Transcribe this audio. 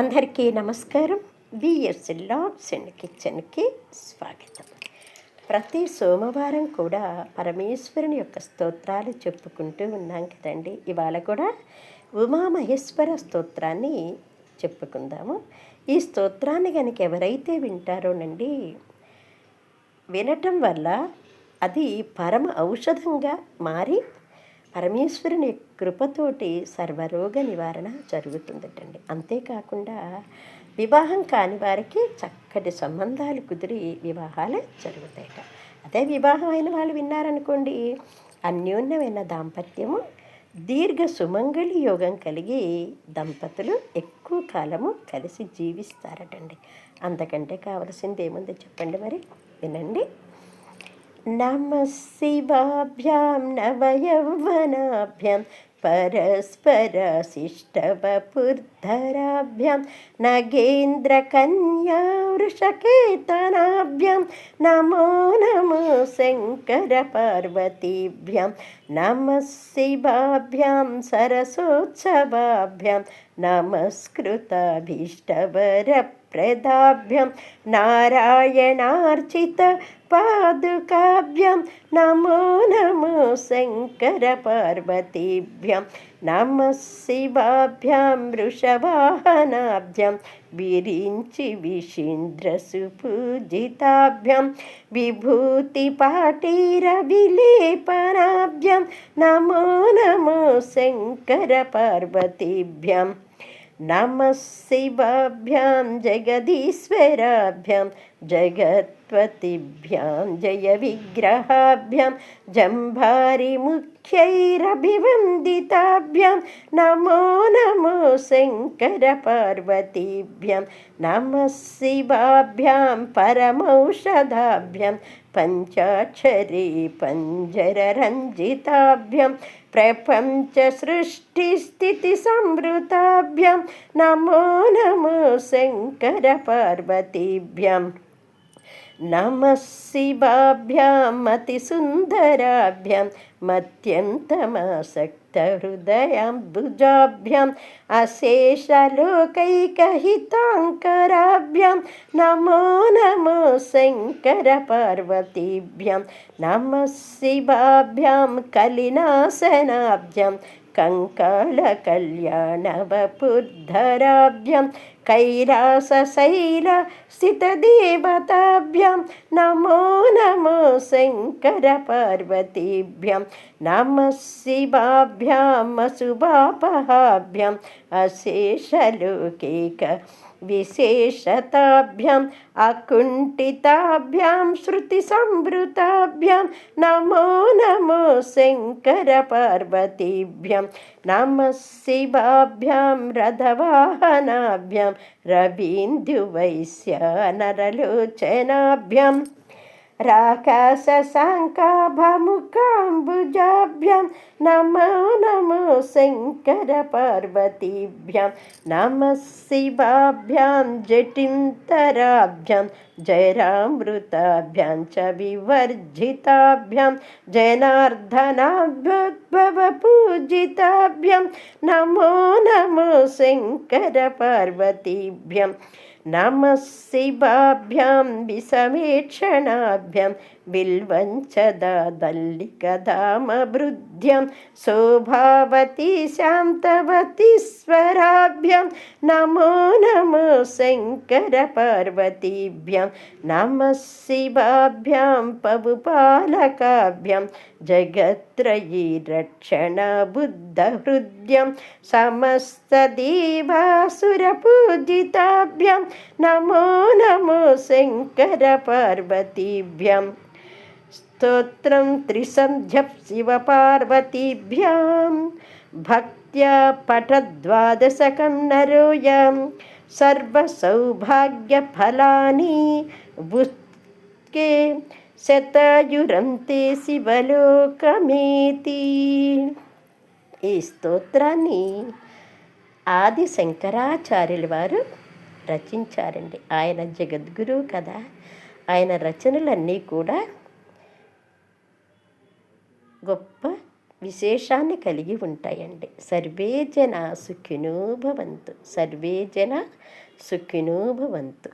అందరికీ నమస్కారం. VS logs and కిచెన్కి స్వాగతం. ప్రతి సోమవారం కూడా పరమేశ్వరుని యొక్క స్తోత్రాలు చెప్పుకుంటూ ఉన్నాం కదండి. ఇవాళ కూడా ఉమామహేశ్వర స్తోత్రాన్ని చెప్పుకుందాము. ఈ స్తోత్రాన్ని కనుక ఎవరైతే వింటారోనండి, వినటం వల్ల అది పరమ ఔషధంగా మారి పరమేశ్వరుని కృపతోటి సర్వరోగ నివారణ జరుగుతుందటండి. అంతేకాకుండా వివాహం కాని వారికి చక్కటి సంబంధాలు కుదిరి వివాహాలు జరుగుతాయట. అదే వివాహం అయిన వాళ్ళు విన్నారనుకోండి, అన్యోన్యమైన దాంపత్యము, దీర్ఘ సుమంగళి యోగం కలిగి దంపతులు ఎక్కువ కాలము కలిసి జీవిస్తారటండి. అంతకంటే కావలసింది ఏముందో చెప్పండి, మరి వినండి. నమః శివాభ్యాం నవయౌవనాభ్యాం పరస్పరశిష్టవపుర్ధరాభ్యాం నగేంద్రకన్యా వృషకేతనాభ్యాం నమో నమో శంకర పార్వతీభ్యాం నమః శివాభ్యాం సరసోత్సవాభ్యాం నమస్కృతాభీష్టవరప్రదాభ్యాం నారాయణార్చిత పాదుకాభ్యాం నమో నమో శంకర పార్వతీభ్యాం నమః శివాభ్యాం వృషవాహనాభ్యాం విరించి విషీంద్రసుపూజితాభ్యాం విభూతిపాటీర విలేపనాభ్యాం నమో నమో శంకర పార్వతీభ్యాం నమః శివాభ్యాం జగదీశ్వరాభ్యాం జగత్పతిభ్యాం జయ విగ్రహాభ్యాం జంభారిముఖ్యైరభివందితాభ్యాం నమో నమో శంకర పార్వతీభ్యాం నమః శివాభ్యాం పరమౌషధాభ్యాం పంచాక్షరీ పంజరరంజితాభ్యాం ప్రపంచ సృష్టి స్థితి సంవృతాభ్యాం నమో నమో శంకర పార్వతీభ్యాం నమః శివాభ్యాం అతిసుందరాభ్యాం మత్యంతమాసక్తహృదయాంబుజాభ్యాం అశేషలోకైకహితాంకరాభ్యాం నమో నమో శంకర పార్వతీభ్యాం నమః శివాభ్యాం కలినాశనాభ్యాం కంకాళకళ్యాణవపుర్ధరాభ్యాం కైలాసశైల స్థితదేవతాభ్యాం నమో నమో శంకర పార్వతీభ్యాం నమః శివాభ్యాం అశుభాపహాభ్యాం అశేషలోకైక విశేషతాభ్యాం అకుంఠితాభ్యాం శృతి సంవృతాభ్యాం నమో నమో శంకర పార్వతీభ్యాం నమః శివాభ్యాం రథవాహనాభ్యాం రవీంద్యువైశ్య నరలోచనాభ్యాం రాకాశశాంకాభముకాంబుజాభ్యాం నమో నమో శంకర పార్వతీభ్యాం నమః శివాభ్యాం జటింతరాభ్యాం జయరామృతాభ్యాం చ వివర్జితాభ్యాం జనార్దనాభ్యుద్భవపూజితాభ్యాం నమో నమో శంకర పార్వతీభ్యాం నమః శివాభ్యాం విషమేక్షణాభ్యాం బిల్వంచదల్లికధామభృద్ధ్యాం శోభావతి శాంతవతి స్వరాభ్యాం నమో నమో శంకర పార్వతీభ్యాం నమః శివాభ్యాం పవుపాలకాభ్యాం జగత్రయీ రక్షణ బుద్ధహృద్యాం సమస్తదేవాసురపూజితాభ్యాం నమో నమో శంకర పార్వతీభ్యాం స్తోత్రం త్రిసంధ్యః శివపార్వతీభ్యాం భక్త్యా పఠద్వాదశకం నరోయం సర్వసౌభాగ్యఫలాని బుష్కే శతాయురంతే శివలోకమేతి. ఈ స్తోత్రాన్ని ఆది శంకరాచార్యుల వారు రచించారండి. ఆయన జగద్గురువు కదా. ఆయన రచనలన్నీ కూడా గొప్ప విశేషాన్ని కలిగి ఉంటాయండి. సర్వే జన సుఖినో భవంతు, సర్వే జన సుఖినో భవంతు.